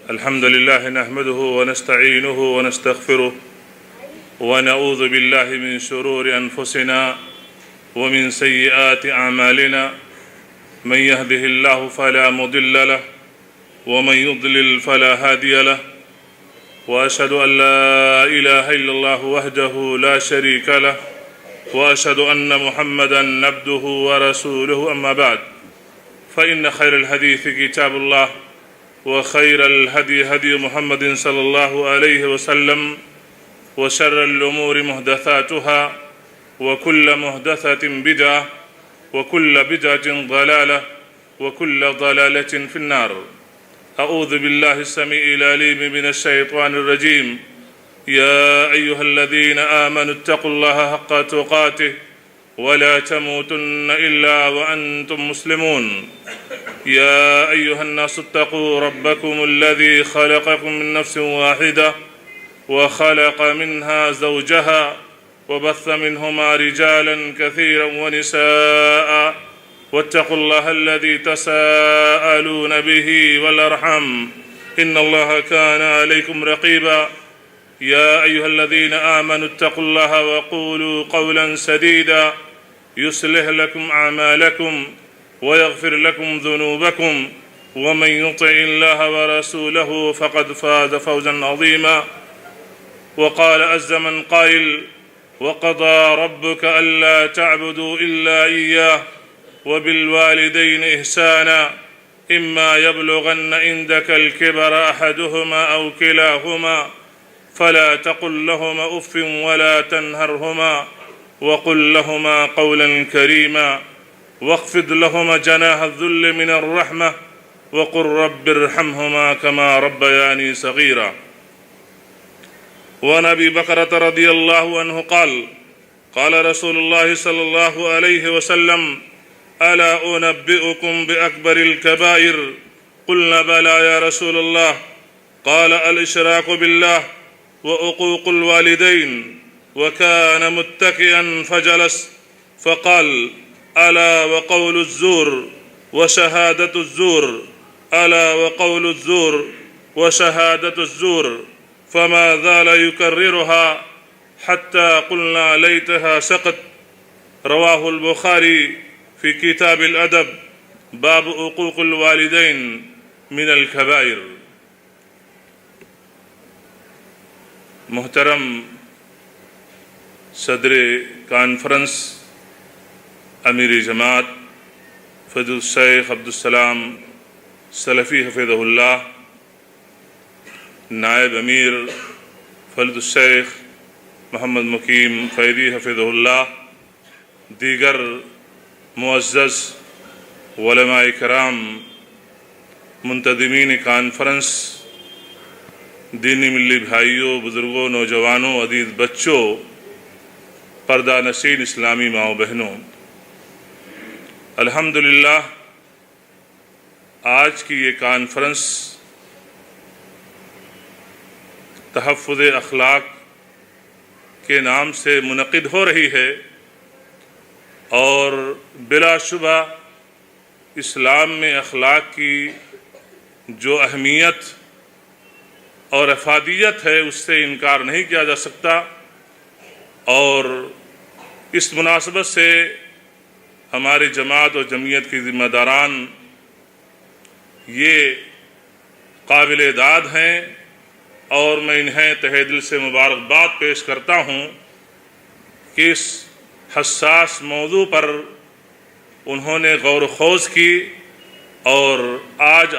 الحمد لله نحمده ونستعينه ونستغفره ونعوذ بالله من شرور أنفسنا ومن سيئات أعمالنا من يهده الله فلا مضل له ومن يضلل فلا هادي له وأشهد أن لا إله إلا الله وحده لا شريك له وأشهد أن محمدًا عبده ورسوله أما بعد فإن خير الحديث كتاب الله وخير الهدي هدي محمد صلى الله عليه وسلم وشر الأمور محدثاتها وكل محدثة بدعة وكل بدعة ضلالة وكل ضلالة في النار. أعوذ بالله السميع العليم من الشيطان الرجيم. يا أيها الذين آمنوا اتقوا الله حق تقاته ولا تموتن إلا وأنتم مسلمون. يا أيها الناس اتقوا ربكم الذي خلقكم من نفس واحدة وخلق منها زوجها وبث منهما رجالا كثيرا ونساء واتقوا الله الذي تساءلون به والأرحام إن الله كان عليكم رقيبا. يا أيها الذين آمنوا اتقوا الله وقولوا قولا سديدا يصلح لكم أعمالكم ويغفر لكم ذنوبكم ومن يطع الله ورسوله فقد فاز فوزا عظيما. وقال عز من قائل وقضى ربك ألا تعبدوا إلا إياه وبالوالدين إحسانا إما يبلغن عندك الكبر أحدهما أو كلاهما فلا تقل لهما أف ولا تنهرهما وقل لهما قولا كريما واخفض لهما جناح الذل من الرحمة وقل رب ارحمهما كما ربياني صغيرا. وعن أبي بكرة رضي الله عنه قال قال رسول الله صلى الله عليه وسلم ألا أنبئكم بأكبر الكبائر قلنا بلى يا رسول الله قال الإشراك بالله وعقوق الوالدين. وكان متكئا فجلس فقال ألا وقول الزور وشهادة الزور ألا وقول الزور وشهادة الزور فما زال يكررها حتى قلنا ليتها سقط. رواه البخاري في كتاب الأدب باب عقوق الوالدين من الكبائر. محترم صدر کانفرنس امیر جماعت فضل الشیخ عبدالسلام سلفی حفظہ اللہ، نائب امیر فضل الشیخ محمد مقیم فیضی حفظہ اللہ، دیگر معزز علماء کرام، منتظمین کانفرنس، دینی ملی بھائیوں، بزرگوں، نوجوانوں، عزیز بچوں، پردہ نشین اسلامی ماؤں بہنوں، الحمدللہ آج کی یہ کانفرنس تحفظ اخلاق کے نام سے منعقد ہو رہی ہے، اور بلا شبہ اسلام میں اخلاق کی جو اہمیت اور افادیت ہے اس سے انکار نہیں کیا جا سکتا، اور اس مناسبت سے ہماری جماعت اور جمعیت کی ذمہ داران یہ قابل داد ہیں، اور میں انہیں تہہ دل سے مبارکباد پیش کرتا ہوں کہ اس حساس موضوع پر انہوں نے غور و خوض کی، اور آج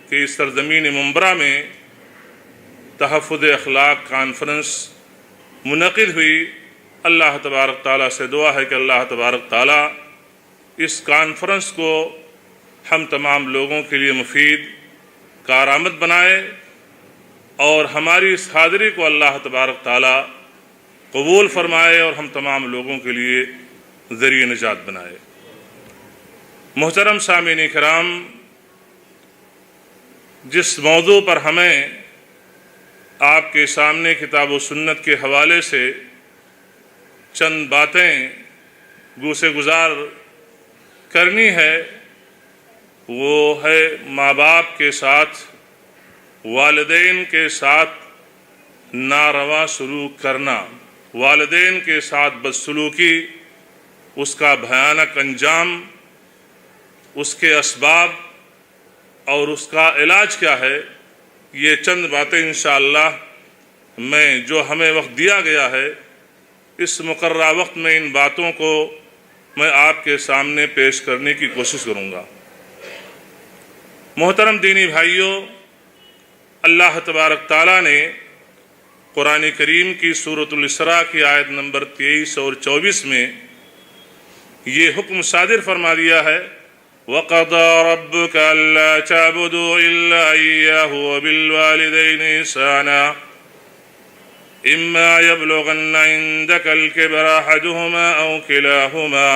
کے اس سرزمین منبرہ میں تحفظ اخلاق کانفرنس منعقد ہوئی۔ اللہ تبارک تعالیٰ سے دعا ہے کہ اللہ تبارک تعالیٰ اس کانفرنس کو ہم تمام لوگوں کے لیے مفید کارآمد بنائے، اور ہماری اس حاضری کو اللہ تبارک تعالیٰ قبول فرمائے، اور ہم تمام لوگوں کے لیے ذریعہ نجات بنائے۔ محترم سامعین کرام، جس موضوع پر ہمیں آپ کے سامنے کتاب و سنت کے حوالے سے چند باتیں گوشے گزار کرنی ہے، وہ ہے ماں باپ کے ساتھ والدین کے ساتھ ناروا سلوک کرنا، والدین کے ساتھ بدسلوکی، اس کا بھیانک انجام، اس کے اسباب اور اس کا علاج کیا ہے، یہ چند باتیں انشاءاللہ میں جو ہمیں وقت دیا گیا ہے اس مقررہ وقت میں ان باتوں کو میں آپ کے سامنے پیش کرنے کی کوشش کروں گا۔ محترم دینی بھائیوں، اللہ تبارک تعالیٰ نے قرآن کریم کی سورۃ الاسراء کی آیت نمبر 23 اور 24 میں یہ حکم صادر فرما دیا ہے، وَقَضَىٰ رَبُّكَ أَلَّا تَعْبُدُوا إِلَّا إِيَّاهُ وَبِالْوَالِدَيْنِ إِحْسَانًا إِمَّا يَبْلُغَنَّ عِندَكَ الْكِبَرَ أَحَدُهُمَا أَوْ كِلَاهُمَا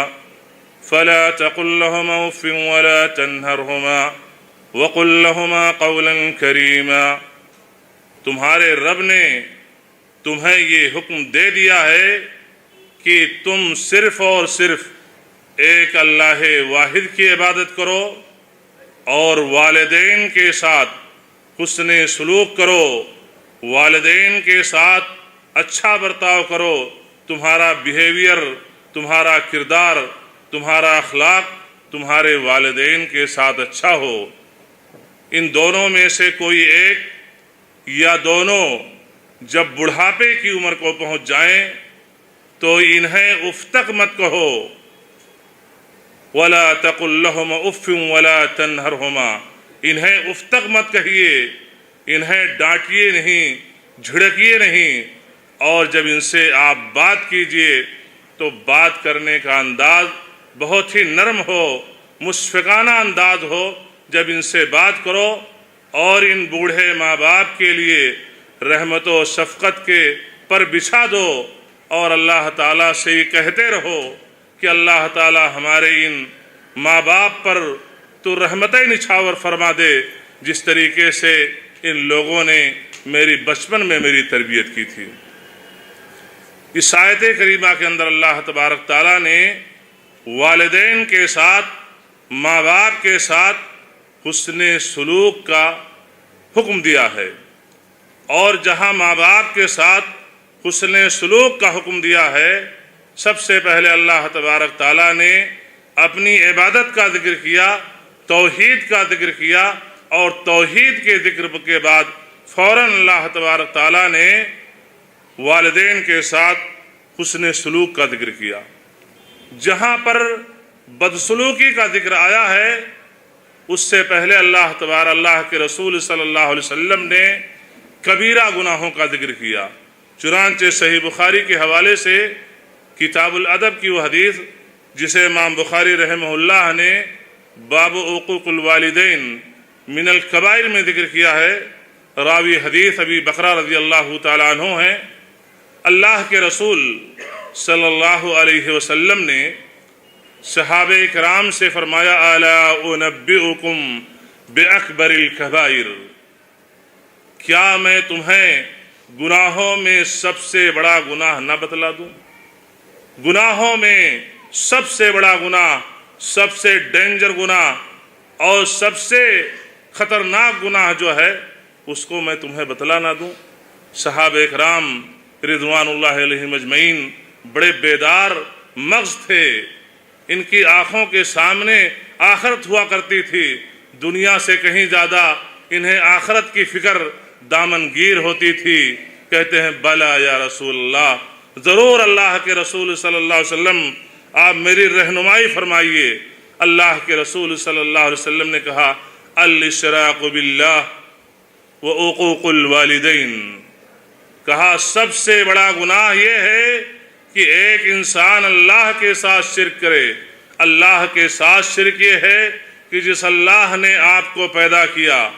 فَلَا تَقُل لَّهُمَا أُفٍّ وَلَا تَنْهَرْهُمَا وَقُل لَّهُمَا قَوْلًا كَرِيمًا۔ تمہارے رب نے تمہیں یہ حکم دے دیا ہے کہ تم صرف اور صرف ایک اللہ واحد کی عبادت کرو اور والدین کے ساتھ حسن سلوک کرو، والدین کے ساتھ اچھا برتاؤ کرو، تمہارا بیہیویئر، تمہارا کردار، تمہارا اخلاق تمہارے والدین کے ساتھ اچھا ہو۔ ان دونوں میں سے کوئی ایک یا دونوں جب بڑھاپے کی عمر کو پہنچ جائیں تو انہیں اف تک مت کہو، وَلَا تَقُل لَّهُمَا أُفٍّ وَلَا تَنْهَرْهُمَا، انہیں اف تک مت کہیے، انہیں ڈانٹیے نہیں، جھڑکیے نہیں، اور جب ان سے آپ بات کیجئے تو بات کرنے کا انداز بہت ہی نرم ہو، مشفقانہ انداز ہو۔ جب ان سے بات کرو اور ان بوڑھے ماں باپ کے لیے رحمت و شفقت کے پر بچھا دو اور اللہ تعالیٰ سے یہ کہتے رہو کہ اللہ تعالیٰ ہمارے ان ماں باپ پر تو رحمتیں نچھاور فرما دے جس طریقے سے ان لوگوں نے میری بچپن میں میری تربیت کی تھی۔ اس آیت کریمہ کے اندر اللہ تبارک تعالیٰ نے والدین کے ساتھ، ماں باپ کے ساتھ حسن سلوک کا حکم دیا ہے، اور جہاں ماں باپ کے ساتھ حسن سلوک کا حکم دیا ہے، سب سے پہلے اللہ تبارک تعالیٰ نے اپنی عبادت کا ذکر کیا، توحید کا ذکر کیا، اور توحید کے ذکر کے بعد فوراً اللہ تبارک تعالیٰ نے والدین کے ساتھ حسن سلوک کا ذکر کیا۔ جہاں پر بدسلوکی کا ذکر آیا ہے اس سے پہلے اللہ کے رسول صلی اللہ علیہ وسلم نے کبیرہ گناہوں کا ذکر کیا۔ چنانچہ صحیح بخاری کے حوالے سے کتاب الادب کی وہ حدیث جسے امام بخاری رحمہ اللہ نے باب عقوق الوالدین من الکبائر میں ذکر کیا ہے، راوی حدیث ابی بکرہ رضی اللہ تعالیٰ عنہ ہیں۔ اللہ کے رسول صلی اللہ علیہ وسلم نے صحابہ کرام سے فرمایا، الا انبئکم باکبر الکبائر، کیا میں تمہیں گناہوں میں سب سے بڑا گناہ نہ بتلا دوں؟ گناہوں میں سب سے بڑا گناہ، سب سے ڈینجر گناہ اور سب سے خطرناک گناہ جو ہے اس کو میں تمہیں بتلا نہ دوں؟ صحابہ کرام رضوان اللہ علیہم اجمعین بڑے بیدار مغز تھے، ان کی آنکھوں کے سامنے آخرت ہوا کرتی تھی، دنیا سے کہیں زیادہ انہیں آخرت کی فکر دامن گیر ہوتی تھی۔ کہتے ہیں بلا یا رسول اللہ، ضرور اللہ کے رسول صلی اللہ علیہ وسلم آپ میری رہنمائی فرمائیے۔ اللہ کے رسول صلی اللہ علیہ وسلم نے کہا، الاشراق باللہ وعقوق الوالدین، کہا سب سے بڑا گناہ یہ ہے کہ ایک انسان اللہ کے ساتھ شرک کرے۔ اللہ کے ساتھ شرک یہ ہے کہ جس اللہ نے آپ کو پیدا کیا،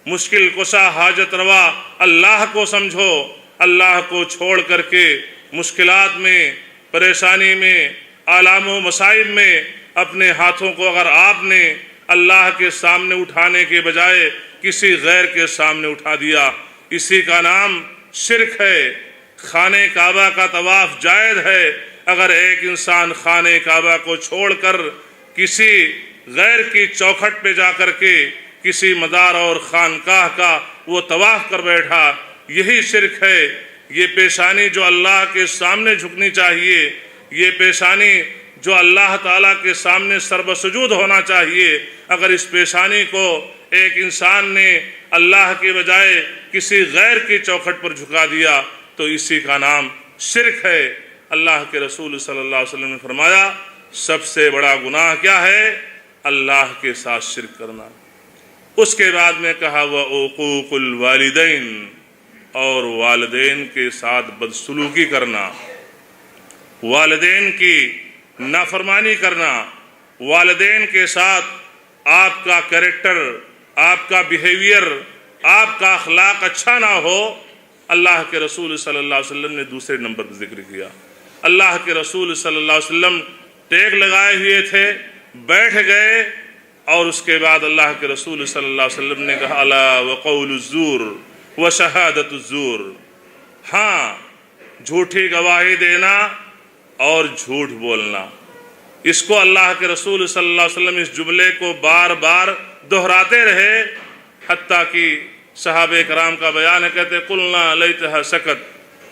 مشکل کشا حاجت روا اللہ کو سمجھو، اللہ کو چھوڑ کر کے مشکلات میں، پریشانی میں، آلام و مصائب میں اپنے ہاتھوں کو اگر آپ نے اللہ کے سامنے اٹھانے کے بجائے کسی غیر کے سامنے اٹھا دیا، اسی کا نام شرک ہے۔ خانہ کعبہ کا طواف جائز ہے، اگر ایک انسان خانہ کعبہ کو چھوڑ کر کسی غیر کی چوکھٹ پہ جا کر کے کسی مزار اور خانقاہ کا وہ طواف کر بیٹھا، یہی شرک ہے۔ یہ پیشانی جو اللہ کے سامنے جھکنی چاہیے، یہ پیشانی جو اللہ تعالیٰ کے سامنے سرب سجود ہونا چاہیے، اگر اس پیشانی کو ایک انسان نے اللہ کے بجائے کسی غیر کی چوکھٹ پر جھکا دیا تو اسی کا نام شرک ہے۔ اللہ کے رسول صلی اللہ علیہ وسلم نے فرمایا سب سے بڑا گناہ کیا ہے؟ اللہ کے ساتھ شرک کرنا۔ اس کے بعد میں کہا وعقوق الوالدین، اور والدین کے ساتھ بدسلوکی کرنا، والدین کی نافرمانی کرنا، والدین کے ساتھ آپ کا کریکٹر، آپ کا بیہیویئر، آپ کا اخلاق اچھا نہ ہو۔ اللہ کے رسول صلی اللہ علیہ وسلم نے دوسرے نمبر پر ذکر کیا۔ اللہ کے رسول صلی اللہ علیہ وسلم ٹیک لگائے ہوئے تھے، بیٹھ گئے، اور اس کے بعد اللہ کے رسول صلی اللہ علیہ وسلم نے کہا الا وقول الزور وشہادت الزور، ہاں جھوٹی گواہی دینا اور جھوٹ بولنا۔ اس کو اللہ کے رسول صلی اللہ علیہ وسلم اس جملے کو بار بار دہراتے رہے، حتیٰ کہ صحابہ کرام کا بیان ہے، کہتے قلنا لیتہا سکت،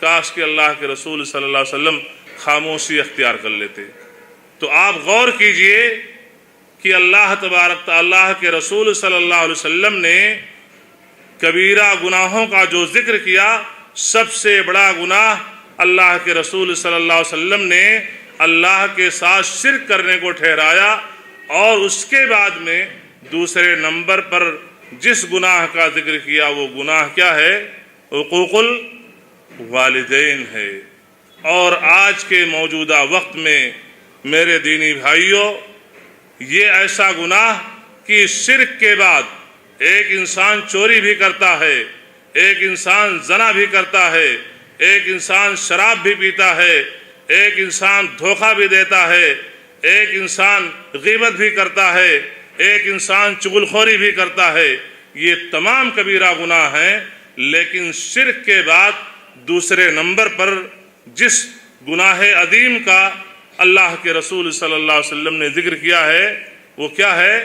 کاش کہ اللہ کے رسول صلی اللہ علیہ وسلم خاموشی اختیار کر لیتے۔ تو آپ غور کیجئے کہ اللہ تبارک تعالیٰ کے رسول صلی اللہ علیہ وسلم نے کبیرہ گناہوں کا جو ذکر کیا، سب سے بڑا گناہ اللہ کے رسول صلی اللہ علیہ وسلم نے اللہ کے ساتھ شرک کرنے کو ٹھہرایا، اور اس کے بعد میں دوسرے نمبر پر جس گناہ کا ذکر کیا وہ گناہ کیا ہے؟ حقوق الوالدین ہے۔ اور آج کے موجودہ وقت میں میرے دینی بھائیوں، یہ ایسا گناہ کہ شرک کے بعد ایک انسان چوری بھی کرتا ہے، ایک انسان زنا بھی کرتا ہے، ایک انسان شراب بھی پیتا ہے، ایک انسان دھوکہ بھی دیتا ہے، ایک انسان غیبت بھی کرتا ہے، ایک انسان چغل خوری بھی کرتا ہے۔ یہ تمام کبیرہ گناہ ہیں، لیکن شرک کے بعد دوسرے نمبر پر جس گناہ عظیم کا اللہ کے رسول صلی اللہ علیہ وسلم نے ذکر کیا ہے وہ کیا ہے؟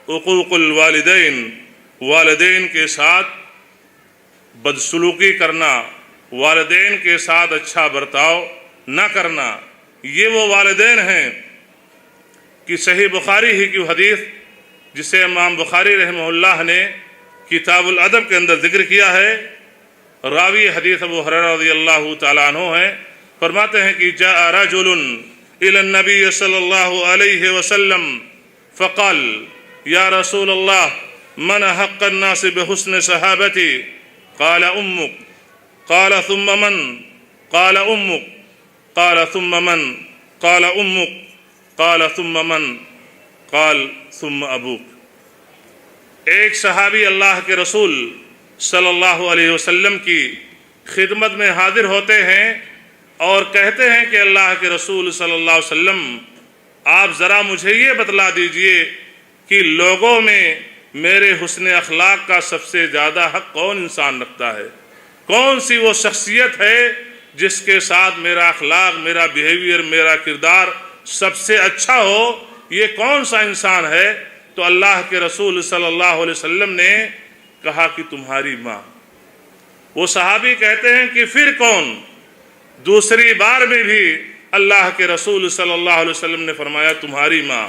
حقوق الوالدین، والدین کے ساتھ بدسلوکی کرنا، والدین کے ساتھ اچھا برتاؤ نہ کرنا۔ یہ وہ والدین ہیں کہ صحیح بخاری ہی کی حدیث جسے امام بخاری رحمہ اللہ نے کتاب الادب کے اندر ذکر کیا ہے، راوی حدیث ابو ہریرہ رضی اللہ تعالیٰ عنہ ہیں، فرماتے ہیں کہ جاء رجل الى النبی صلی اللہ علیہ وسلم فقال یا رسول اللہ من حق الناس بحسن صحابتی قال امک قال ثم من قال امک قال ثم من قال امک قال ثم من قال ثم ابوک۔ ایک صحابی اللہ کے رسول صلی اللہ علیہ وسلم کی خدمت میں حاضر ہوتے ہیں اور کہتے ہیں کہ اللہ کے رسول صلی اللہ علیہ وسلم آپ ذرا مجھے یہ بتلا دیجئے کہ لوگوں میں میرے حسن اخلاق کا سب سے زیادہ حق کون انسان رکھتا ہے؟ کون سی وہ شخصیت ہے جس کے ساتھ میرا اخلاق، میرا بیہیویئر، میرا کردار سب سے اچھا ہو؟ یہ کون سا انسان ہے؟ تو اللہ کے رسول صلی اللہ علیہ وسلم نے کہا کہ تمہاری ماں۔ وہ صحابی کہتے ہیں کہ پھر کون؟ دوسری بار میں بھی اللہ کے رسول صلی اللہ علیہ وسلم نے فرمایا تمہاری ماں۔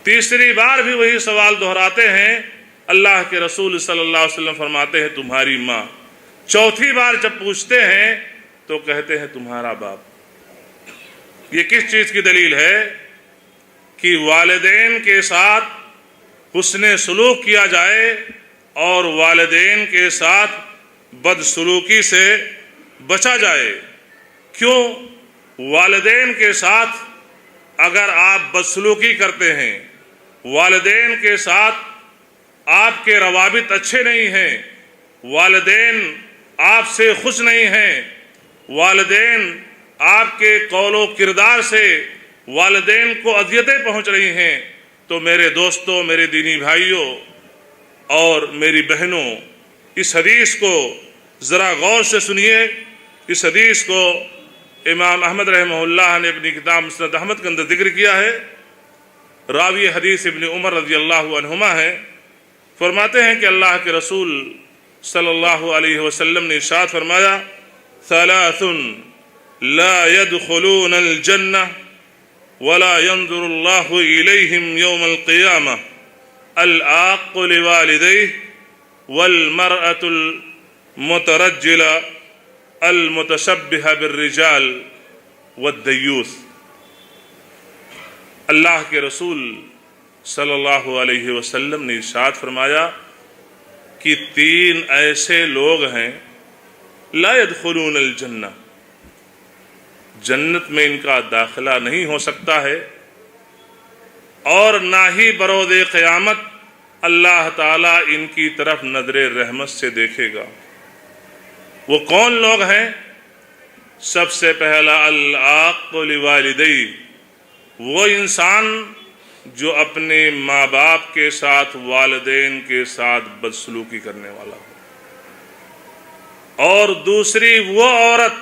تیسری بار بھی وہی سوال دہراتے ہیں، اللہ کے رسول صلی اللہ علیہ وسلم فرماتے ہیں تمہاری ماں۔ چوتھی بار جب پوچھتے ہیں تو کہتے ہیں تمہارا باپ۔ یہ کس چیز کی دلیل ہے؟ کہ والدین کے ساتھ حسن سلوک کیا جائے اور والدین کے ساتھ بدسلوکی سے بچا جائے۔ کیوں؟ والدین کے ساتھ اگر آپ بدسلوکی کرتے ہیں، والدین کے ساتھ آپ کے روابط اچھے نہیں ہیں، والدین آپ سے خوش نہیں ہیں، والدین آپ کے قول و کردار سے والدین کو اذیتیں پہنچ رہی ہیں، تو میرے دوستوں، میرے دینی بھائیوں اور میری بہنوں، اس حدیث کو ذرا غور سے سنیے۔ اس حدیث کو امام احمد رحمہ اللہ نے اپنی کتاب مسند احمد کے اندر ذکر کیا ہے۔ راوی حدیث ابن عمر رضی اللہ عنہما ہیں، فرماتے ہیں کہ اللہ کے رسول صلی اللہ علیہ وسلم نے ارشاد فرمایا ثلاث لا يدخلون الجنہ ولا ينظر اللہ الیہم یوم القیامہ العاق لوالدیہ والمرأة المترجلة المتشبہہ بالرجال والدیوث۔ اللہ کے رسول صلی اللہ علیہ وسلم نے ارشاد فرمایا کہ تین ایسے لوگ ہیں لا يدخلون الجنہ، جنت میں ان کا داخلہ نہیں ہو سکتا ہے، اور نہ ہی بروز قیامت اللہ تعالیٰ ان کی طرف نظر رحمت سے دیکھے گا۔ وہ کون لوگ ہیں؟ سب سے پہلا العاق لوالدیہ، وہ انسان جو اپنے ماں باپ کے ساتھ، والدین کے ساتھ بدسلوکی کرنے والا ہو، اور دوسری وہ عورت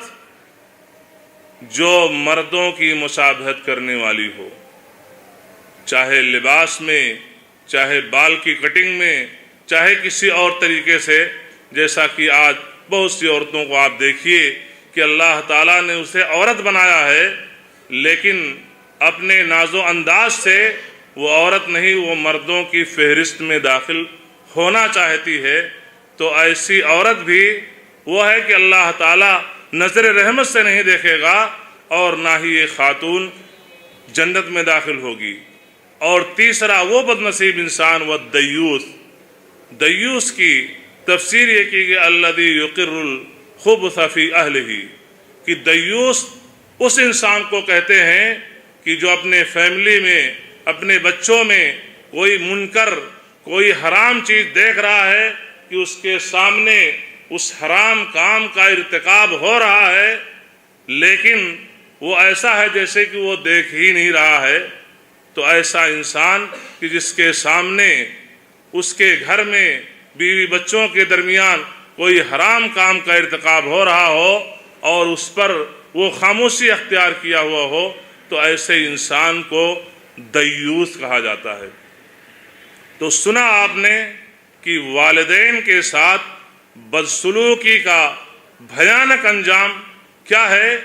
جو مردوں کی مشابہت کرنے والی ہو، چاہے لباس میں، چاہے بال کی کٹنگ میں، چاہے کسی اور طریقے سے، جیسا کہ آج بہت سی عورتوں کو آپ دیکھیے کہ اللہ تعالیٰ نے اسے عورت بنایا ہے، لیکن اپنے ناز و انداز سے وہ عورت نہیں، وہ مردوں کی فہرست میں داخل ہونا چاہتی ہے۔ تو ایسی عورت بھی وہ ہے کہ اللہ تعالیٰ نظر رحمت سے نہیں دیکھے گا، اور نہ ہی یہ خاتون جنت میں داخل ہوگی۔ اور تیسرا وہ بدنصیب انسان وہ دیوث، دیوث کی تفسیر یہ کی کہ الذی یقر الخبث فی اہلہ، کہ دیوث اس انسان کو کہتے ہیں کہ جو اپنے فیملی میں، اپنے بچوں میں کوئی منکر، کوئی حرام چیز دیکھ رہا ہے کہ اس کے سامنے اس حرام کام کا ارتکاب ہو رہا ہے، لیکن وہ ایسا ہے جیسے کہ وہ دیکھ ہی نہیں رہا ہے۔ تو ایسا انسان کہ جس کے سامنے، اس کے گھر میں، بیوی بچوں کے درمیان کوئی حرام کام کا ارتکاب ہو رہا ہو اور اس پر وہ خاموشی اختیار کیا ہوا ہو، تو ایسے انسان کو دیوث کہا جاتا ہے۔ تو سنا آپ نے کہ والدین کے ساتھ بدسلوکی کا بھیانک انجام کیا ہے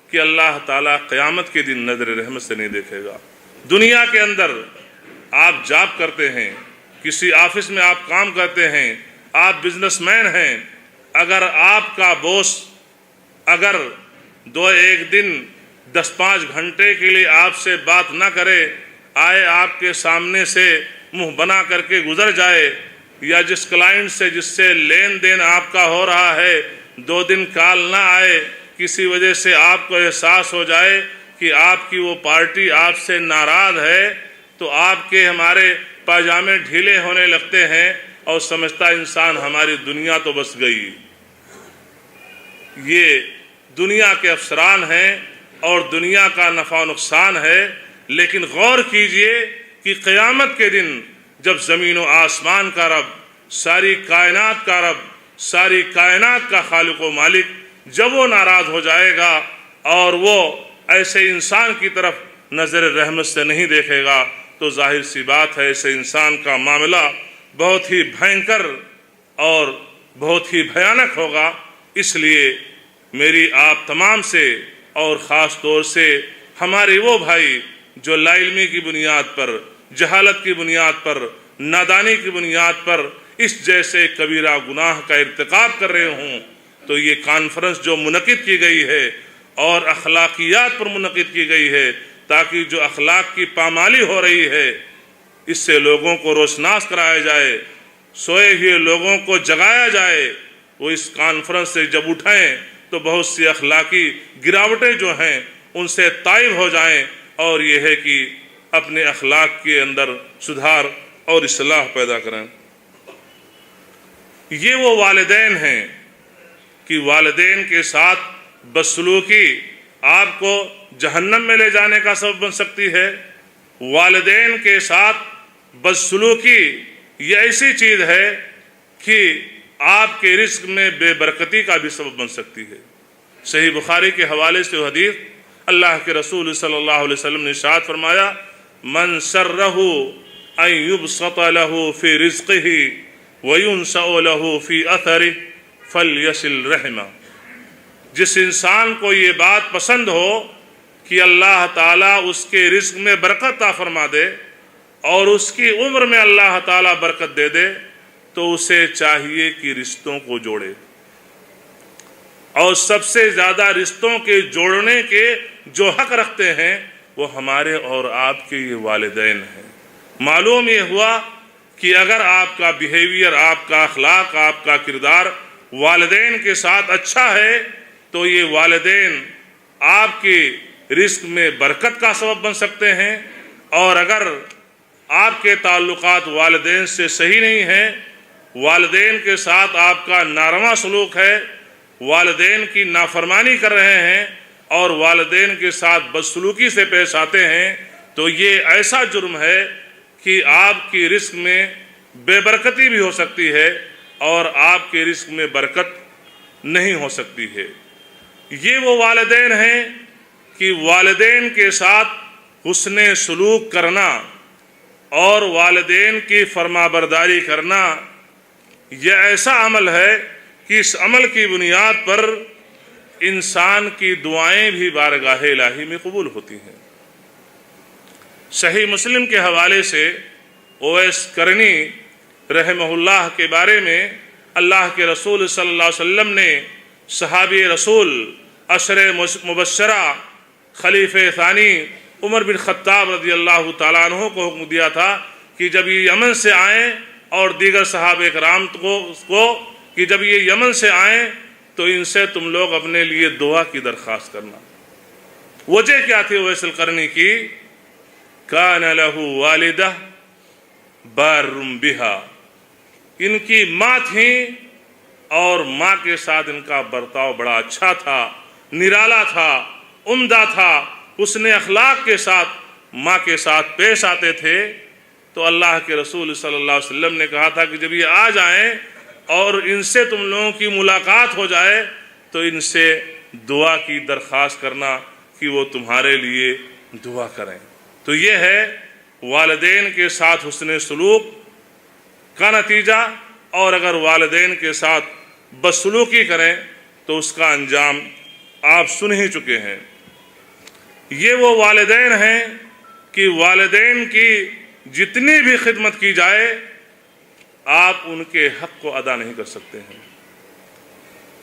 کہ اللہ تعالیٰ قیامت کے دن نظر رحمت سے نہیں دیکھے گا۔ دنیا کے اندر آپ جاب کرتے ہیں، کسی آفس میں آپ کام کرتے ہیں، آپ بزنس مین ہیں، اگر آپ کا باس اگر ایک دن 10-5 گھنٹے کے لیے آپ سے بات نہ کرے، آئے آپ کے سامنے سے منہ بنا کر کے گزر جائے، یا جس کلائنٹ سے، جس سے لین دین آپ کا ہو رہا ہے، 2 دن کال نہ آئے، کسی وجہ سے آپ کو احساس ہو جائے کہ آپ کی وہ پارٹی آپ سے ناراض ہے، تو آپ کے ہمارے پاجامے ڈھیلے ہونے لگتے ہیں اور سمجھتا انسان ہماری دنیا تو بس گئی۔ یہ دنیا کے افسران ہیں اور دنیا کا نفع و نقصان ہے، لیکن غور کیجئے کہ قیامت کے دن جب زمین و آسمان کا رب، ساری کائنات کا رب، ساری کائنات کا خالق و مالک جب وہ ناراض ہو جائے گا اور وہ ایسے انسان کی طرف نظر رحمت سے نہیں دیکھے گا، تو ظاہر سی بات ہے ایسے انسان کا معاملہ بہت ہی بھینکر اور بہت ہی بھیانک ہوگا۔ اس لیے میری آپ تمام سے اور خاص طور سے ہمارے وہ بھائی جو لا علمی کی بنیاد پر، جہالت کی بنیاد پر، نادانی کی بنیاد پر اس جیسے کبیرہ گناہ کا ارتکاب کر رہے ہوں، تو یہ کانفرنس جو منعقد کی گئی ہے اور اخلاقیات پر منعقد کی گئی ہے، تاکہ جو اخلاق کی پامالی ہو رہی ہے اس سے لوگوں کو روشناس کرایا جائے، سوئے ہوئے لوگوں کو جگایا جائے، وہ اس کانفرنس سے جب اٹھیں تو بہت سی اخلاقی گراوٹیں جو ہیں ان سے طائب ہو جائیں، اور یہ ہے کہ اپنے اخلاق کے اندر سدھار اور اصلاح پیدا کریں۔ یہ وہ والدین ہیں کہ والدین کے ساتھ بدسلوکی آپ کو جہنم میں لے جانے کا سبب بن سکتی ہے۔ والدین کے ساتھ بدسلوکی یہ ایسی چیز ہے کہ آپ کے رزق میں بے برکتی کا بھی سبب بن سکتی ہے۔ صحیح بخاری کے حوالے سے حدیث اللہ کے رسول صلی اللہ علیہ وسلم نے ارشاد فرمایا من سرہ ان یبسط لہ فی رزقہ وَيُنْسَأُ لَهُ فِي أَثَرِهِ فَلْيَصِلْ رَحِمَهُ۔ جس انسان کو یہ بات پسند ہو کہ اللہ تعالیٰ اس کے رزق میں برکت عطا فرما دے اور اس کی عمر میں اللہ تعالیٰ برکت دے دے، تو اسے چاہیے کہ رشتوں کو جوڑے، اور سب سے زیادہ رشتوں کے جوڑنے کے جو حق رکھتے ہیں وہ ہمارے اور آپ کے یہ والدین ہیں۔ معلوم یہ ہوا کہ اگر آپ کا بیہیویئر، آپ کا اخلاق، آپ کا کردار والدین کے ساتھ اچھا ہے تو یہ والدین آپ کے رزق میں برکت کا سبب بن سکتے ہیں، اور اگر آپ کے تعلقات والدین سے صحیح نہیں ہیں، والدین کے ساتھ آپ کا ناروا سلوک ہے، والدین کی نافرمانی کر رہے ہیں اور والدین کے ساتھ بدسلوکی سے پیش آتے ہیں، تو یہ ایسا جرم ہے کہ آپ کی رزق میں بے برکتی بھی ہو سکتی ہے اور آپ کے رزق میں برکت نہیں ہو سکتی ہے۔ یہ وہ والدین ہیں کہ والدین کے ساتھ حسن سلوک کرنا اور والدین کی فرمانبرداری کرنا یہ ایسا عمل ہے کہ اس عمل کی بنیاد پر انسان کی دعائیں بھی بارگاہ الہی میں قبول ہوتی ہیں۔ صحیح مسلم کے حوالے سے اویس کرنی رحمہ اللہ کے بارے میں اللہ کے رسول صلی اللہ علیہ وسلم نے صحابی رسول عشر مبشرہ خلیفہ ثانی عمر بن خطاب رضی اللہ تعالیٰ عنہ کو حکم دیا تھا کہ جب یہ یمن سے آئیں، اور دیگر صحابہ کرام کو کہ جب یہ یمن سے آئیں تو ان سے تم لوگ اپنے لیے دعا کی درخواست کرنا۔ وجہ کیا تھی اویس القرنی کی؟ کان لہ والدہ بار بہا، ان کی ماں تھیں اور ماں کے ساتھ ان کا برتاؤ بڑا اچھا تھا، نرالا تھا، عمدہ تھا، حسن اخلاق کے ساتھ ماں کے ساتھ پیش آتے تھے۔ تو اللہ کے رسول صلی اللہ علیہ وسلم نے کہا تھا کہ جب یہ آ جائیں اور ان سے تم لوگوں کی ملاقات ہو جائے تو ان سے دعا کی درخواست کرنا کہ وہ تمہارے لیے دعا کریں۔ تو یہ ہے والدین کے ساتھ حسن سلوک کا نتیجہ، اور اگر والدین کے ساتھ بدسلوکی کریں تو اس کا انجام آپ سن ہی چکے ہیں۔ یہ وہ والدین ہیں کہ والدین کی جتنی بھی خدمت کی جائے آپ ان کے حق کو ادا نہیں کر سکتے ہیں۔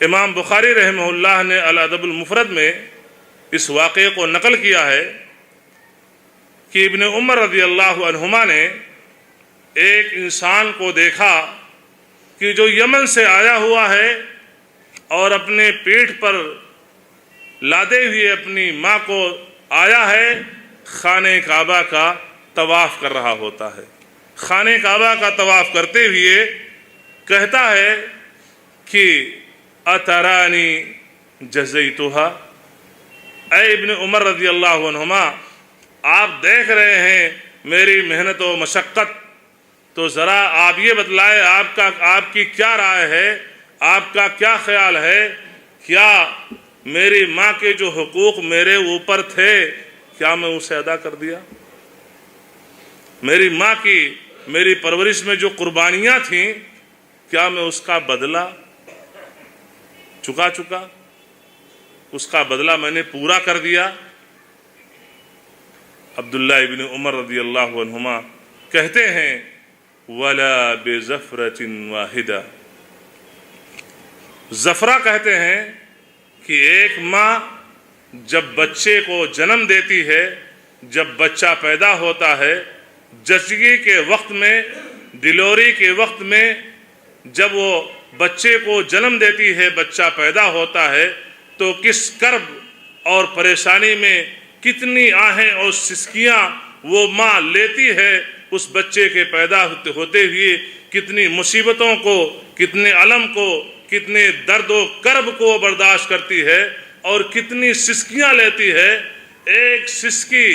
امام بخاری رحمہ اللہ نے الادب المفرد میں اس واقعے کو نقل کیا ہے کہ ابن عمر رضی اللہ عنہما نے ایک انسان کو دیکھا کہ جو یمن سے آیا ہوا ہے اور اپنے پیٹھ پر لادے ہوئے اپنی ماں کو آیا ہے، خانہ کعبہ کا طواف کر رہا ہوتا ہے۔ خانہ کعبہ کا طواف کرتے ہوئے کہتا ہے کہ اترانی جزیتھا، اے ابن عمر رضی اللہ عنہما، آپ دیکھ رہے ہیں میری محنت و مشقت، تو ذرا آپ یہ بتلائے آپ کی کیا رائے ہے، آپ کا کیا خیال ہے، کیا میری ماں کے جو حقوق میرے اوپر تھے کیا میں اسے ادا کر دیا؟ میری ماں کی میری پرورش میں جو قربانیاں تھیں کیا میں اس کا بدلہ چکا اس کا بدلہ میں نے پورا کر دیا؟ عبداللہ ابن عمر رضی اللہ عنہما کہتے ہیں وَلَا بِزَفْرَةٍ وَاحِدَةٍ، زفرہ کہتے ہیں کہ ایک ماں جب بچے کو جنم دیتی ہے، جب بچہ پیدا ہوتا ہے، زچگی کے وقت میں، ڈلیوری کے وقت میں، جب وہ بچے کو جنم دیتی ہے، بچہ پیدا ہوتا ہے، تو کس کرب اور پریشانی میں کتنی آہیں اور سسکیاں وہ ماں لیتی ہے اس بچے کے پیدا ہوتے ہوئے، کتنی مصیبتوں کو، کتنے علم کو، کتنے درد و کرب کو برداشت کرتی ہے اور کتنی سسکیاں لیتی ہے۔ ایک سسکی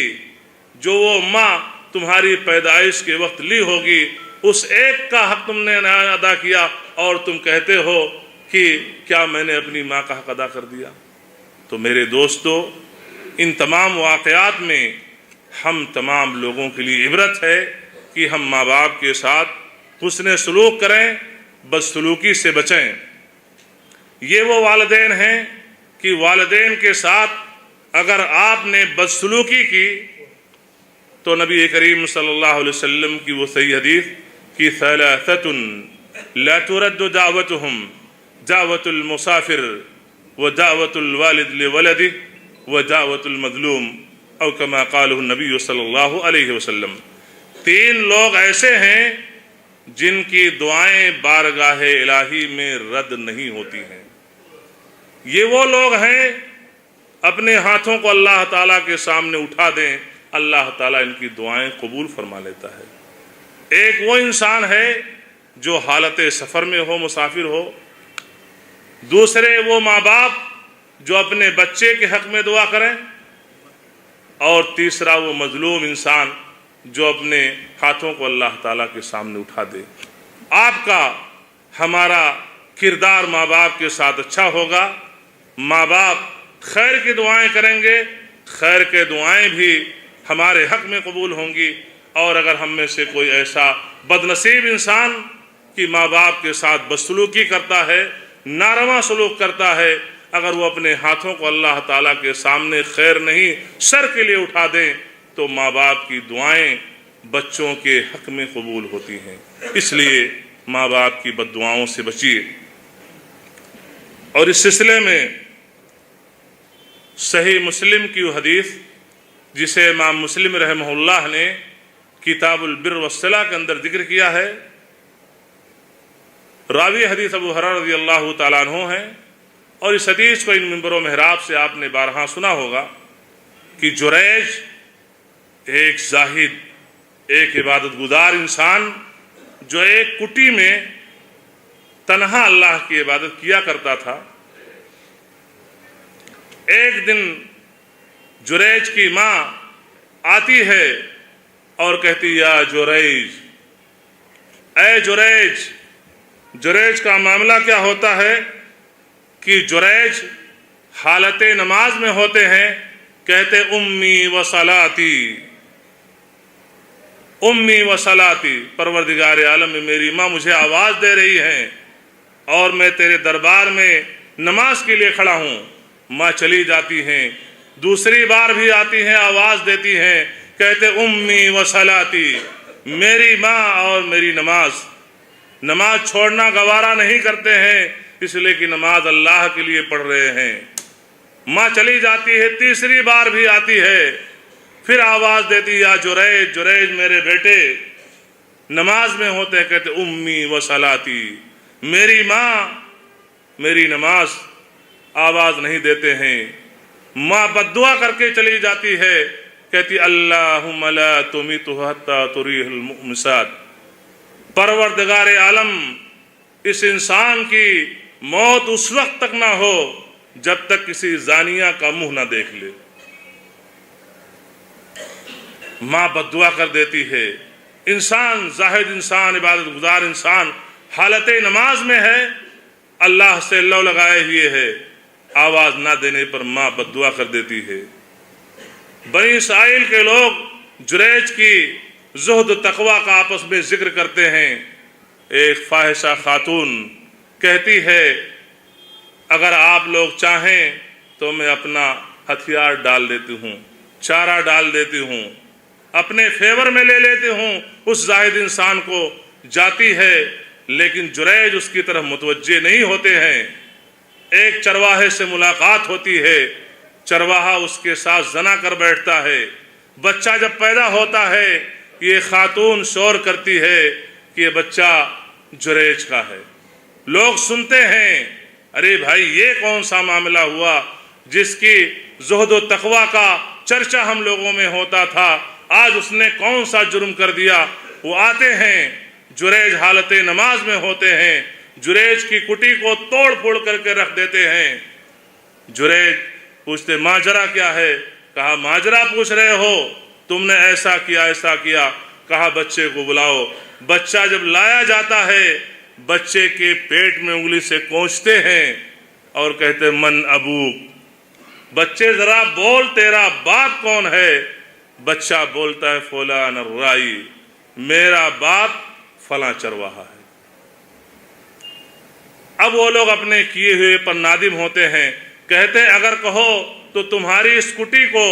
جو وہ ماں تمہاری پیدائش کے وقت لی ہوگی، اس ایک کا حق تم نے ادا کیا اور تم کہتے ہو کہ کیا میں نے اپنی ماں کا حق ادا کر دیا؟ تو میرے دوستو، ان تمام واقعات میں ہم تمام لوگوں کے لیے عبرت ہے کہ ہم ماں باپ کے ساتھ حسن سلوک کریں، بدسلوکی سے بچیں۔ یہ وہ والدین ہیں کہ والدین کے ساتھ اگر آپ نے بدسلوکی کی تو نبی کریم صلی اللہ علیہ وسلم کی وہ صحیح حدیث کہ ثلاثۃ لا ترد دعوتهم دعوت المسافر ودعوت الوالد لولده ودعوت المظلوم او كما قاله النبی صلی اللہ علیہ وسلم۔ 3 لوگ ایسے ہیں جن کی دعائیں بارگاہ الہی میں رد نہیں ہوتی ہیں۔ یہ وہ لوگ ہیں اپنے ہاتھوں کو اللہ تعالیٰ کے سامنے اٹھا دیں، اللہ تعالیٰ ان کی دعائیں قبول فرما لیتا ہے۔ ایک وہ انسان ہے جو حالت سفر میں ہو، مسافر ہو۔ دوسرے وہ ماں باپ جو اپنے بچے کے حق میں دعا کریں، اور تیسرا وہ مظلوم انسان جو اپنے ہاتھوں کو اللہ تعالیٰ کے سامنے اٹھا دے۔ آپ کا ہمارا کردار ماں باپ کے ساتھ اچھا ہوگا، ماں باپ خیر کی دعائیں کریں گے، خیر کے دعائیں بھی ہمارے حق میں قبول ہوں گی۔ اور اگر ہم میں سے کوئی ایسا بدنصیب انسان کہ ماں باپ کے ساتھ بدسلوکی کرتا ہے، ناروا سلوک کرتا ہے، اگر وہ اپنے ہاتھوں کو اللہ تعالیٰ کے سامنے خیر نہیں شر کے لیے اٹھا دیں تو ماں باپ کی دعائیں بچوں کے حق میں قبول ہوتی ہیں۔ اس لیے ماں باپ کی بد دعاؤں سے بچیے۔ اور اس سلسلے میں صحیح مسلم کی وہ حدیث جسے امام مسلم رحمہ اللہ نے کتاب البر والصلہ کے اندر ذکر کیا ہے، راوی حدیث ابو ہریرہ رضی اللہ تعالیٰ عنہ ہیں، اور اس حدیث کو ان منبر و محراب سے آپ نے بارہا سنا ہوگا کہ جریج ایک زاہد، ایک عبادت گزار انسان جو ایک کٹی میں تنہا اللہ کی عبادت کیا کرتا تھا، ایک دن جریج کی ماں آتی ہے اور کہتی یا جریج، اے جریج۔ جریج کا معاملہ کیا ہوتا ہے کہ جریج حالت نماز میں ہوتے ہیں، کہتے امی و صلاتی، امی و صلاتی، پروردگار عالم میں میری ماں مجھے آواز دے رہی ہیں اور میں تیرے دربار میں نماز کے لیے کھڑا ہوں۔ ماں چلی جاتی ہیں، دوسری بار بھی آتی ہیں، آواز دیتی ہیں، کہتے امی و صلاتی، میری ماں اور میری نماز۔ نماز چھوڑنا گوارا نہیں کرتے ہیں، اس لیے کہ نماز اللہ کے لیے پڑھ رہے ہیں۔ ماں چلی جاتی ہے، تیسری بار بھی آتی ہے، پھر آواز دیتی یا جریج، جریج میرے بیٹے، نماز میں ہوتے ہیں، کہتے امی و صلاتی، میری ماں میری نماز، آواز نہیں دیتے ہیں۔ ماں بد دعا کر کے چلی جاتی ہے، کہتی اللہم لا تمیتہ حتی تریح المؤمسات، پروردگار عالم اس انسان کی موت اس وقت تک نہ ہو جب تک کسی زانیہ کا منہ نہ دیکھ لے۔ ماں بد دعا کر دیتی ہے، انسان زاہد انسان، عبادت گزار انسان حالت نماز میں ہے، اللہ سے لو لگائے ہوئے ہے، آواز نہ دینے پر ماں بد دعا کر دیتی ہے۔ بنی اسرائیل کے لوگ جریج کی زہد و تقوی کا آپس میں ذکر کرتے ہیں۔ ایک فاحشہ خاتون کہتی ہے اگر آپ لوگ چاہیں تو میں اپنا ہتھیار ڈال دیتی ہوں، چارہ ڈال دیتی ہوں، اپنے فیور میں لے لیتی ہوں، اس زاہد انسان کو جاتی ہے، لیکن جریج اس کی طرف متوجہ نہیں ہوتے ہیں۔ ایک چرواہے سے ملاقات ہوتی ہے، چرواہا اس کے ساتھ زنا کر بیٹھتا ہے۔ بچہ جب پیدا ہوتا ہے یہ خاتون شور کرتی ہے کہ یہ بچہ جریج کا ہے۔ لوگ سنتے ہیں ارے بھائی یہ کون سا معاملہ ہوا جس کی زہد و تقوی کا چرچا ہم لوگوں میں ہوتا تھا، آج اس نے کون سا جرم کر دیا۔ وہ آتے ہیں، جریج حالت نماز میں ہوتے ہیں، جریج کی کٹی کو توڑ پھوڑ کر کے رکھ دیتے ہیں۔ جریج پوچھتے ماجرا کیا ہے؟ کہا ماجرا پوچھ رہے ہو، تم نے ایسا کیا ایسا کیا۔ کہا بچے کو بلاؤ۔ بچہ جب لایا جاتا ہے بچے کے پیٹ میں انگلی سے کوچتے ہیں اور کہتے من ابوک، بچے ذرا بول تیرا باپ کون ہے؟ بچہ بولتا ہے فلان الرائی، میرا باپ فلاں چرواہا ہے۔ اب وہ لوگ اپنے کیے ہوئے پر نادم ہوتے ہیں، کہتے ہیں اگر کہو تو تمہاری اس کٹی کو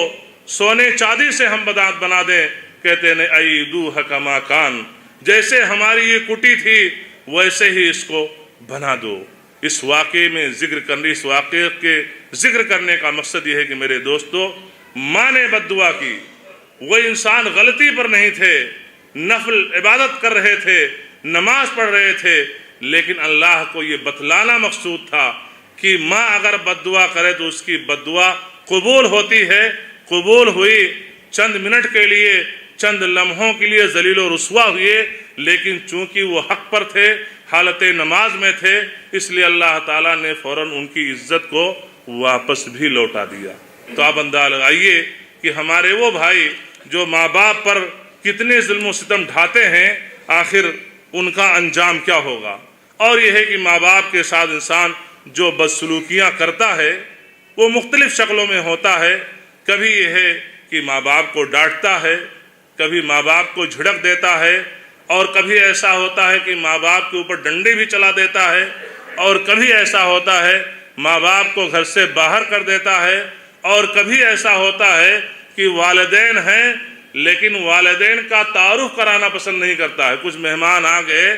سونے چاندی سے ہم بنا دیں، کہتے ہیں ایدوہ کما کان، جیسے ہماری یہ کٹی تھی ویسے ہی اس کو بنا دو۔ اس واقعے میں اس واقعے کے ذکر کرنے کا مقصد یہ ہے کہ میرے دوستو، ماں نے بد دعا کی، وہ انسان غلطی پر نہیں تھے، نفل عبادت کر رہے تھے، نماز پڑھ رہے تھے، لیکن اللہ کو یہ بتلانا مقصود تھا کہ ماں اگر بد دعا کرے تو اس کی بد دعا قبول ہوتی ہے۔ قبول ہوئی، چند منٹ کے لیے، چند لمحوں کے لیے ذلیل و رسوا ہوئے، لیکن چونکہ وہ حق پر تھے، حالت نماز میں تھے، اس لیے اللہ تعالیٰ نے فوراً ان کی عزت کو واپس بھی لوٹا دیا۔ تو آپ اندازہ لگائیے کہ ہمارے وہ بھائی جو ماں باپ پر کتنے ظلم و ستم ڈھاتے ہیں، آخر ان کا انجام کیا ہوگا۔ اور یہ ہے کہ ماں باپ کے ساتھ انسان جو بدسلوکیاں کرتا ہے وہ مختلف شکلوں میں ہوتا ہے۔ کبھی یہ ہے کہ ماں باپ کو ڈانٹتا ہے، کبھی ماں باپ کو جھڑک دیتا ہے، اور کبھی ایسا ہوتا ہے کہ ماں باپ کے اوپر ڈنڈے بھی چلا دیتا ہے، اور کبھی ایسا ہوتا ہے ماں باپ کو گھر سے باہر کر دیتا ہے، اور کبھی ایسا ہوتا ہے کہ والدین ہیں لیکن والدین کا تعارف کرانا پسند نہیں کرتا ہے۔ کچھ مہمان آ گئے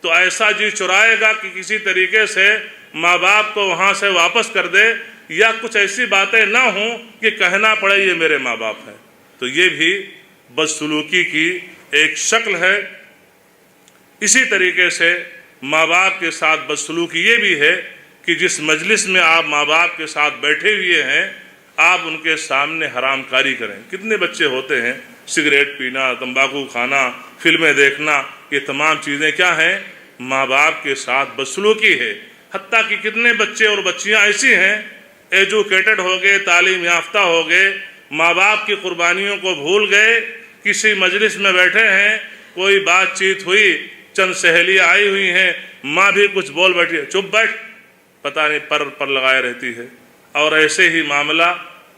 تو ایسا جی چرائے گا کہ کسی طریقے سے ماں باپ کو وہاں سے واپس کر دے، یا کچھ ایسی باتیں نہ ہوں کہ کہنا پڑے یہ میرے ماں باپ ہیں۔ تو یہ بھی بدسلوکی کی ایک شکل ہے۔ اسی طریقے سے ماں باپ کے ساتھ بدسلوکی یہ بھی ہے کہ جس مجلس میں آپ ماں باپ کے ساتھ بیٹھے ہوئے ہیں، آپ ان کے سامنے حرام کاری کریں۔ کتنے بچے ہوتے ہیں سگریٹ پینا، تمباکو کھانا، فلمیں دیکھنا، یہ تمام چیزیں کیا ہیں؟ ماں باپ کے ساتھ بدسلوکی ہے۔ حتیٰ کہ کتنے بچے اور بچیاں ایسی ہیں ایجوکیٹڈ ہو گئے، تعلیم یافتہ ہو گئے، ماں باپ کی قربانیوں کو بھول گئے، کسی مجلس میں بیٹھے ہیں، کوئی بات چیت ہوئی، چند سہیلیاں آئی ہوئی ہیں، ماں بھی کچھ بول بیٹھی ہے، چپ بیٹھ، پتہ نہیں پر لگائے رہتی ہے۔ اور ایسے ہی معاملہ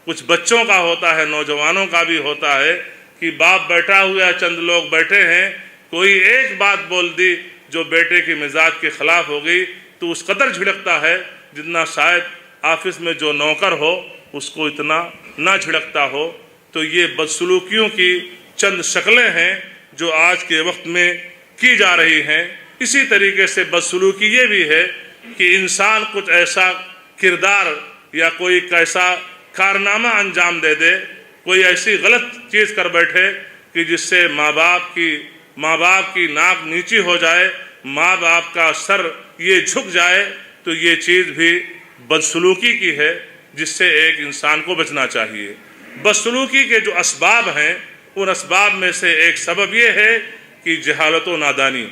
کچھ بچوں کا ہوتا ہے، نوجوانوں کا بھی ہوتا ہے کہ باپ بیٹھا ہوا ہے، چند لوگ بیٹھے ہیں، کوئی ایک بات بول دی جو بیٹے کے مزاج کے خلاف ہو گئی تو اس قدر جھڑکتا ہے جتنا شاید آفس میں جو نوکر ہو اس کو اتنا نہ جھڑکتا ہو۔ تو یہ بدسلوکیوں کی چند شکلیں ہیں جو آج کے وقت میں کی جا رہی ہیں۔ اسی طریقے سے بدسلوکی یہ بھی ہے کہ انسان کچھ ایسا کردار یا کوئی ایسا کارنامہ انجام دے دے، کوئی ایسی غلط چیز کر بیٹھے کہ جس سے ماں باپ کی ناک نیچی ہو جائے، ماں باپ کا سر یہ جھک جائے، تو یہ چیز بھی بدسلوکی کی ہے جس سے ایک انسان کو بچنا چاہیے۔ بدسلوکی کے جو اسباب ہیں ان اسباب میں سے ایک سبب یہ ہے کہ جہالت و نادانی۔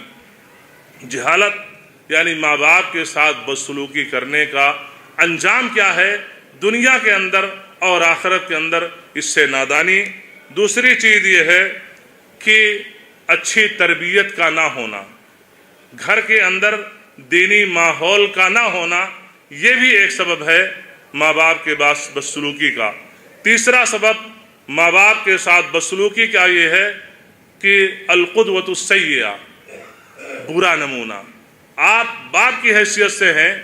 جہالت یعنی ماں باپ کے ساتھ بدسلوکی کرنے کا انجام کیا ہے دنیا کے اندر اور آخرت کے اندر، اس سے نادانی۔ دوسری چیز یہ ہے کہ اچھی تربیت کا نہ ہونا، گھر کے اندر دینی ماحول کا نہ ہونا، یہ بھی ایک سبب ہے ماں باپ کے بدسلوکی کا۔ تیسرا سبب ماں باپ کے ساتھ بدسلوکی کا یہ ہے کہ القدوۃ السیئہ، برا نمونہ۔ آپ باپ کی حیثیت سے ہیں،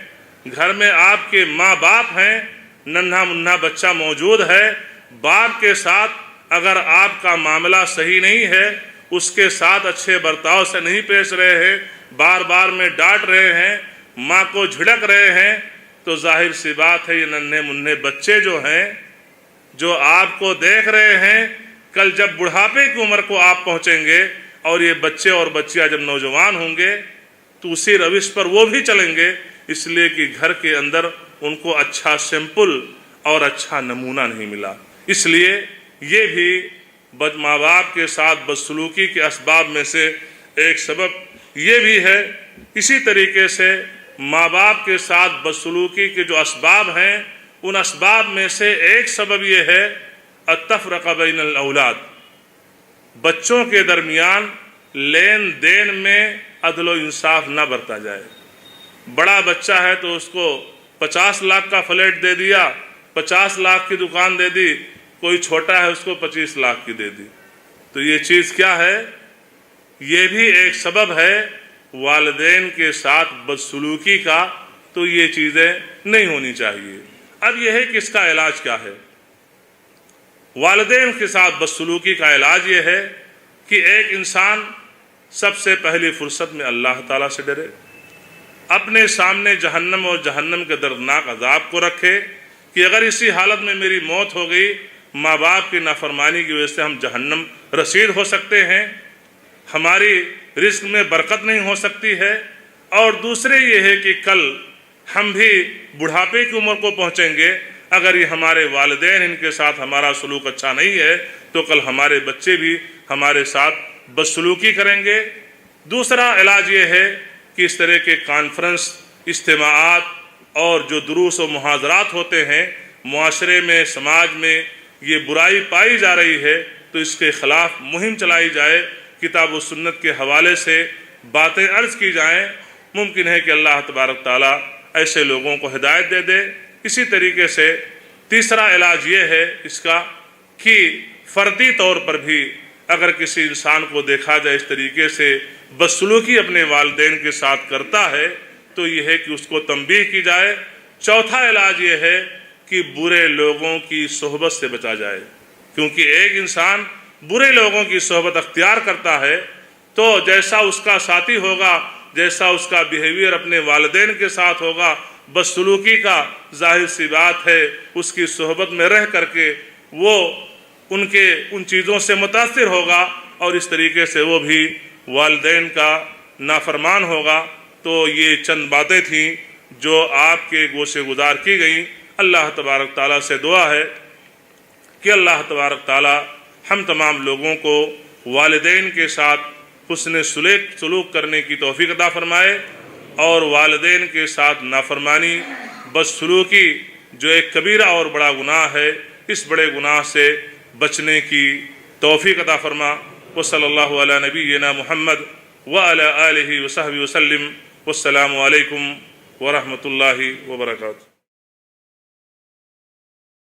گھر میں آپ کے ماں باپ ہیں، ننھا منھا بچہ موجود ہے، باپ کے ساتھ اگر آپ کا معاملہ صحیح نہیں ہے، اس کے ساتھ اچھے برتاؤ سے نہیں پیش رہے ہیں، بار بار میں ڈانٹ رہے ہیں، ماں کو جھڑک رہے ہیں، تو ظاہر سی بات ہے یہ ننھے منھے بچے جو ہیں، جو آپ کو دیکھ رہے ہیں، کل جب بڑھاپے کی عمر کو آپ پہنچیں گے اور یہ بچے اور بچیاں جب نوجوان ہوں گے تو اسی روش پر وہ بھی چلیں گے، اس لیے کہ گھر کے اندر ان کو اچھا سیمپل اور اچھا نمونہ نہیں ملا۔ اس لیے یہ بھی ماں باپ کے ساتھ بدسلوکی کے اسباب میں سے ایک سبب یہ بھی ہے۔ اسی طریقے سے ماں باپ کے ساتھ بدسلوکی کے جو اسباب ہیں ان اسباب میں سے ایک سبب یہ ہے التفرقہ بین الاولاد، بچوں کے درمیان لین دین میں عدل و انصاف نہ برتا جائے۔ بڑا بچہ ہے تو اس کو 50 لاکھ کا فلیٹ دے دیا، 50 لاکھ کی دکان دے دی، کوئی چھوٹا ہے اس کو 25 لاکھ کی دے دی، تو یہ چیز کیا ہے؟ یہ بھی ایک سبب ہے والدین کے ساتھ بدسلوکی کا تو یہ چیزیں نہیں ہونی چاہیے۔ اب یہ ہے کہ اس کا علاج کیا ہے۔ والدین کے ساتھ بدسلوکی کا علاج یہ ہے کہ ایک انسان سب سے پہلی فرصت میں اللہ تعالیٰ سے ڈرے، اپنے سامنے جہنم اور جہنم کے دردناک عذاب کو رکھے کہ اگر اسی حالت میں میری موت ہو گئی، ماں باپ کی نافرمانی کی وجہ سے ہم جہنم رسید ہو سکتے ہیں، ہماری رزق میں برکت نہیں ہو سکتی ہے، اور دوسرے یہ ہے کہ کل ہم بھی بڑھاپے کی عمر کو پہنچیں گے، اگر یہ ہمارے والدین ان کے ساتھ ہمارا سلوک اچھا نہیں ہے تو کل ہمارے بچے بھی ہمارے ساتھ بدسلوکی کریں گے۔ دوسرا علاج یہ ہے کہ اس طرح کے کانفرنس، اجتماعات اور جو دروس و محاضرات ہوتے ہیں، معاشرے میں، سماج میں یہ برائی پائی جا رہی ہے تو اس کے خلاف مہم چلائی جائے، کتاب و سنت کے حوالے سے باتیں عرض کی جائیں۔ ممکن ہے کہ اللہ تبارک تعالیٰ ایسے لوگوں کو ہدایت دے دے۔ اسی طریقے سے تیسرا علاج یہ ہے اس کا کہ فردی طور پر بھی اگر کسی انسان کو دیکھا جائے اس طریقے سے بدسلوکی اپنے والدین کے ساتھ کرتا ہے تو یہ ہے کہ اس کو تنبیہ کی جائے۔ چوتھا علاج یہ ہے کہ برے لوگوں کی صحبت سے بچا جائے، کیونکہ ایک انسان برے لوگوں کی صحبت اختیار کرتا ہے تو جیسا اس کا ساتھی ہوگا، جیسا اس کا بیہیویئر اپنے والدین کے ساتھ ہوگا، بدسلوکی کا ظاہر سی بات ہے اس کی صحبت میں رہ کر کے وہ ان چیزوں سے متاثر ہوگا اور اس طریقے سے وہ بھی والدین کا نافرمان ہوگا۔ تو یہ چند باتیں تھیں جو آپ کے گوشے گزار کی گئیں۔ اللہ تبارک تعالیٰ سے دعا ہے کہ اللہ تبارک تعالیٰ ہم تمام لوگوں کو والدین کے ساتھ حسن سلوک کرنے کی توفیق عطا فرمائے، اور والدین کے ساتھ نافرمانی، بدسلوکی جو ایک کبیرہ اور بڑا گناہ ہے، اس بڑے گناہ سے بچنے کی توفیق عطا فرما۔ وصلی اللہ علی نبینا محمد وعلی آلہ وصحبہ وسلم۔ والسلام علیکم ورحمۃ اللہ وبرکاتہ۔